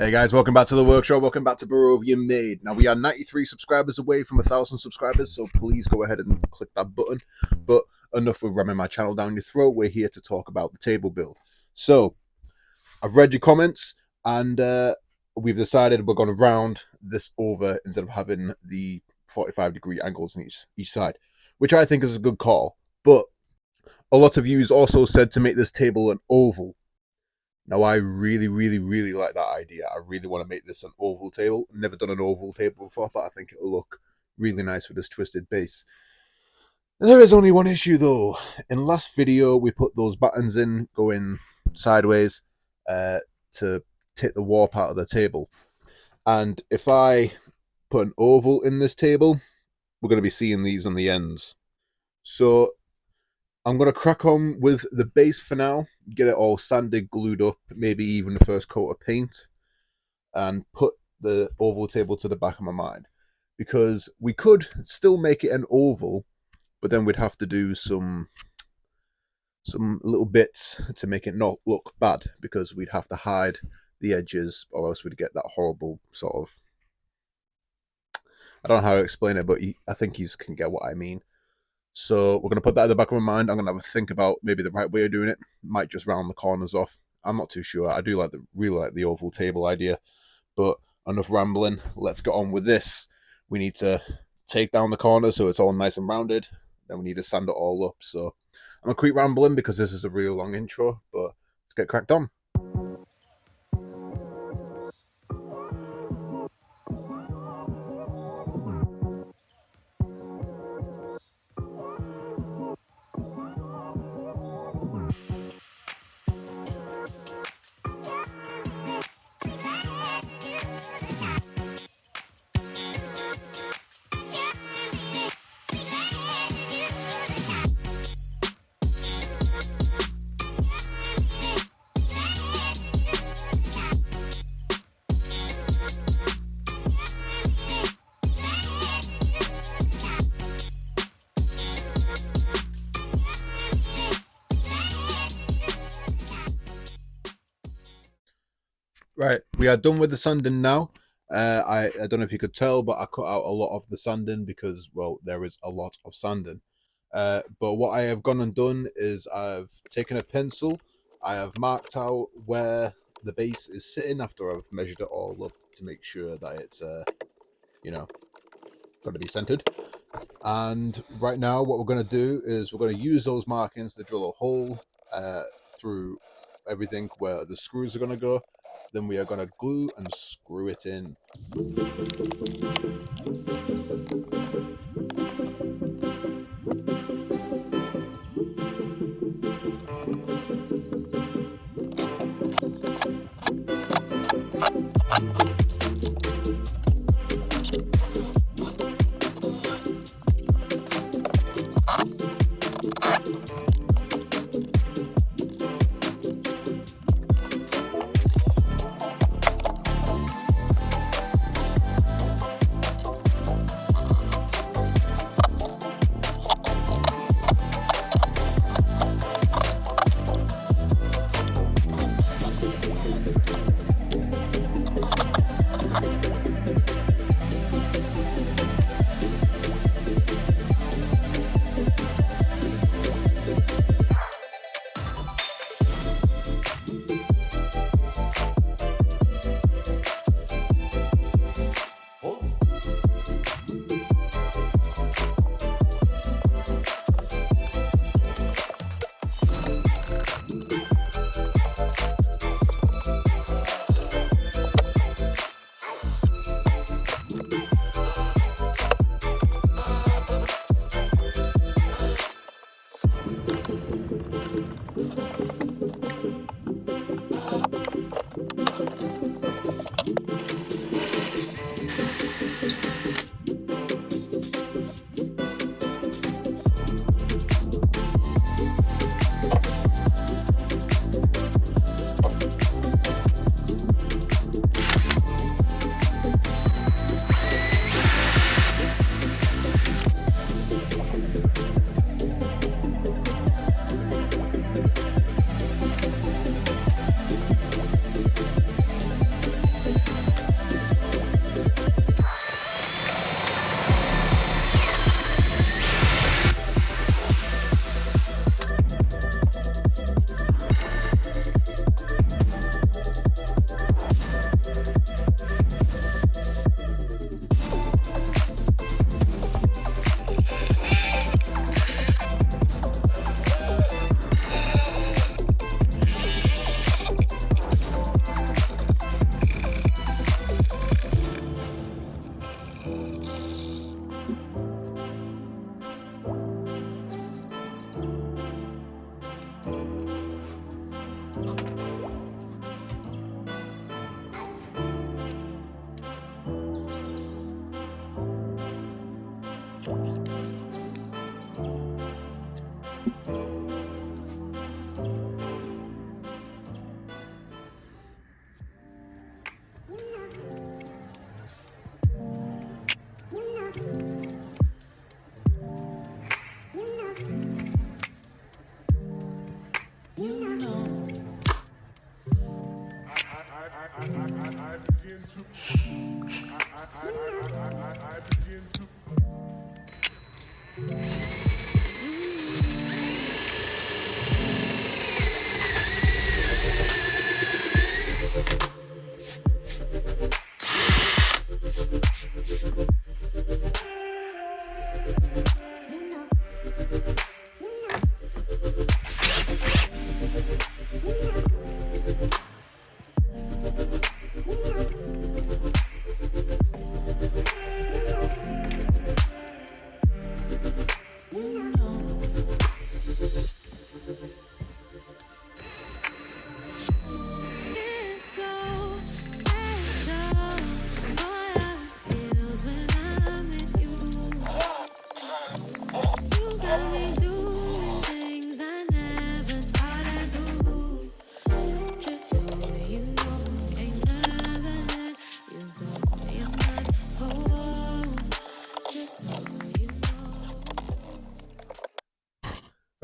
Hey guys, welcome back to the workshop. Welcome back to Barovian Made. Now we are 93 subscribers away from 1,000 subscribers, so please go ahead and click that button. But enough with ramming my channel down your throat. We're here to talk about the table build. So I've read your comments, and we've decided we're going to round this over instead of having the 45-degree angles on each side, which I think is a good call. But a lot of you also said to make this table an oval. Now, I really like that idea. I really want to make this an oval table. Never done an oval table before, but I think it'll look really nice with this twisted base. There is only one issue, though. In last video, we put those buttons in going sideways to take the warp out of the table. And if I put an oval in this table, we're going to be seeing these on the ends. So I'm going to crack on with the base for now, get it all sanded, glued up, maybe even the first coat of paint, and put the oval table to the back of my mind. Because we could still make it an oval, but then we'd have to do some little bits to make it not look bad, because we'd have to hide the edges, or else we'd get that horrible sort of... I don't know how to explain it, but I think you can get what I mean. So we're going to put that in the back of my mind. I'm going to have a think about maybe the right way of doing it. Might just round the corners off. I'm not too sure. I do really like the oval table idea. But enough rambling. Let's get on with this. We need to take down the corners so it's all nice and rounded. Then we need to sand it all up. So I'm going to keep rambling because this is a real long intro. But let's get cracked on. Right, we are done with the sanding now. I don't know if you could tell, but I cut out a lot of the sanding because, well, there is a lot of sanding. But what I have gone and done is I've taken a pencil. I have marked out where the base is sitting after I've measured it all up to make sure that it's, you know, going to be centered. And right now what we're going to do is we're going to use those markings to drill a hole through everything where the screws are going to go. Then we are going to glue and screw it in.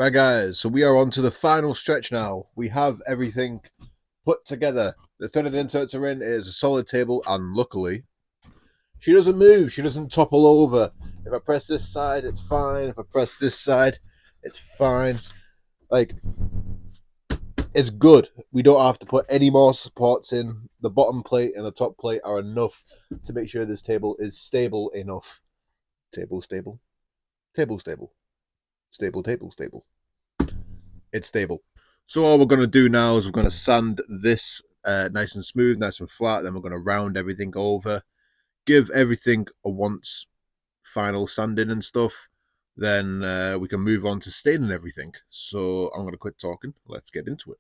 Right, guys, so we are on to the final stretch now. We have everything put together. The threaded inserts are in. It is a solid table, and luckily, she doesn't move. She doesn't topple over. If I press this side, it's fine. If I press this side, it's fine. Like, it's good. We don't have to put any more supports in. The bottom plate and the top plate are enough to make sure this table is stable enough. Table stable. Table stable. Stable table stable. It's stable. So all we're going to do now is we're going to sand this nice and smooth, nice and flat. Then we're going to round everything over, give everything a once final sanding and stuff. Then we can move on to staining everything. So I'm going to quit talking. Let's get into it.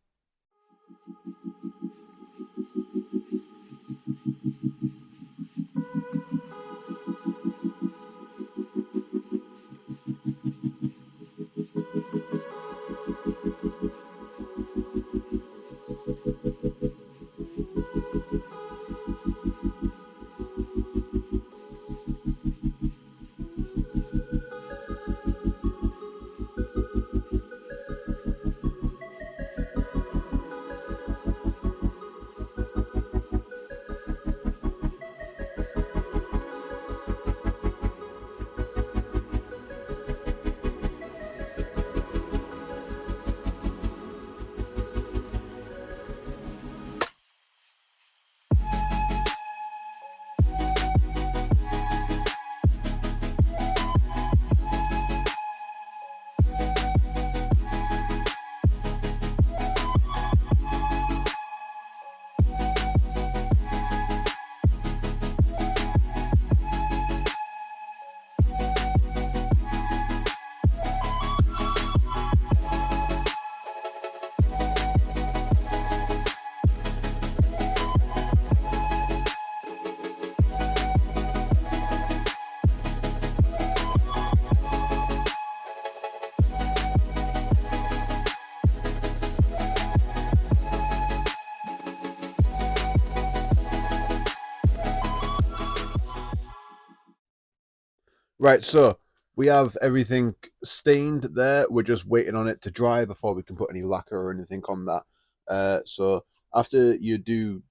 Right, so we have everything stained there. We're just waiting on it to dry before we can put any lacquer or anything on that. So after you do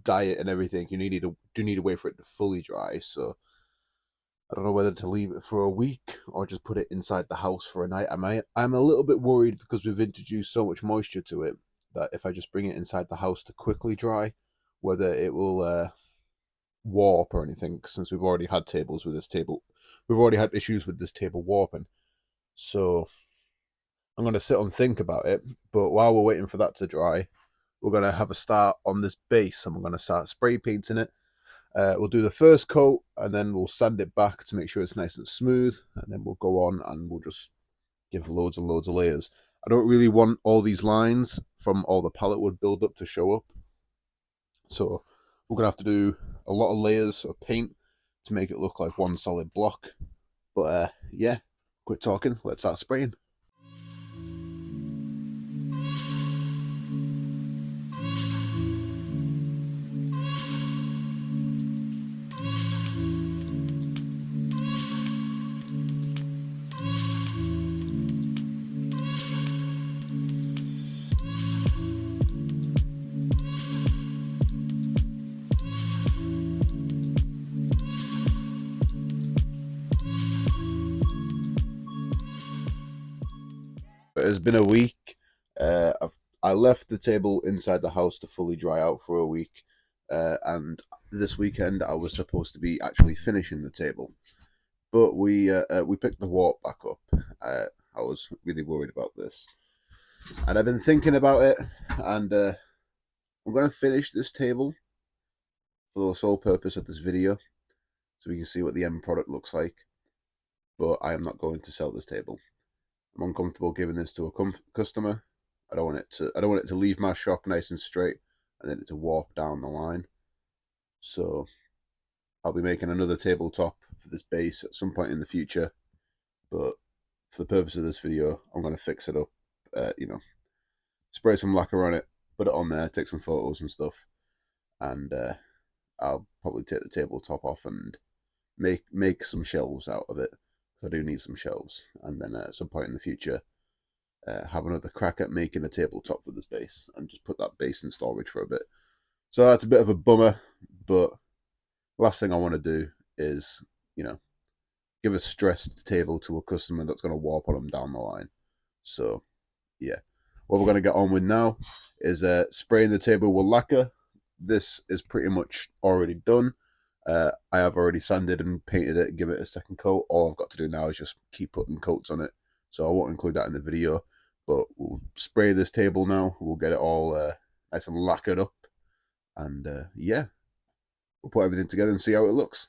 dye it and everything, you do need to wait for it to fully dry. So I don't know whether to leave it for a week or just put it inside the house for a night. I'm a little bit worried because we've introduced so much moisture to it that if I just bring it inside the house to quickly dry, whether it will warp or anything, since we've already had tables with this table. We've already had issues with this table warping. So I'm going to sit and think about it. But while we're waiting for that to dry, we're going to have a start on this base and we're going to start spray painting it. We'll do the first coat and then we'll sand it back to make sure it's nice and smooth. And then we'll go on and we'll just give loads and loads of layers. I don't really want all these lines from all the pallet wood build up to show up. So we're going to have to do a lot of layers of paint to make it look like one solid block. But yeah, quit talking, let's start spraying. it has been a week. I left the table inside the house to fully dry out for a week, and this weekend I was supposed to be actually finishing the table, but we picked the warp back up. I was really worried about this, and I've been thinking about it, and I'm going to finish this table for the sole purpose of this video, so we can see what the end product looks like. But I am not going to sell this table. I'm uncomfortable giving this to a customer. I don't want it to leave my shop nice and straight and then it to warp down the line. So I'll be making another tabletop for this base at some point in the future. But for the purpose of this video, I'm going to fix it up. Spray some lacquer on it, put it on there, take some photos and stuff, and I'll probably take the tabletop off and make some shelves out of it. I do need some shelves, and then at some point in the future, have another crack at making a tabletop for this base, and just put that base in storage for a bit. So that's a bit of a bummer, but last thing I want to do is, give a stressed table to a customer that's going to warp on them down the line. So, yeah. What we're going to get on with now is spraying the table with lacquer. This is pretty much already done. I have already sanded and painted it, give it a second coat. All I've got to do now is just keep putting coats on it. So I won't include that in the video, but we'll spray this table now. We'll get it all nice and lacquered up. And yeah, we'll put everything together and see how it looks.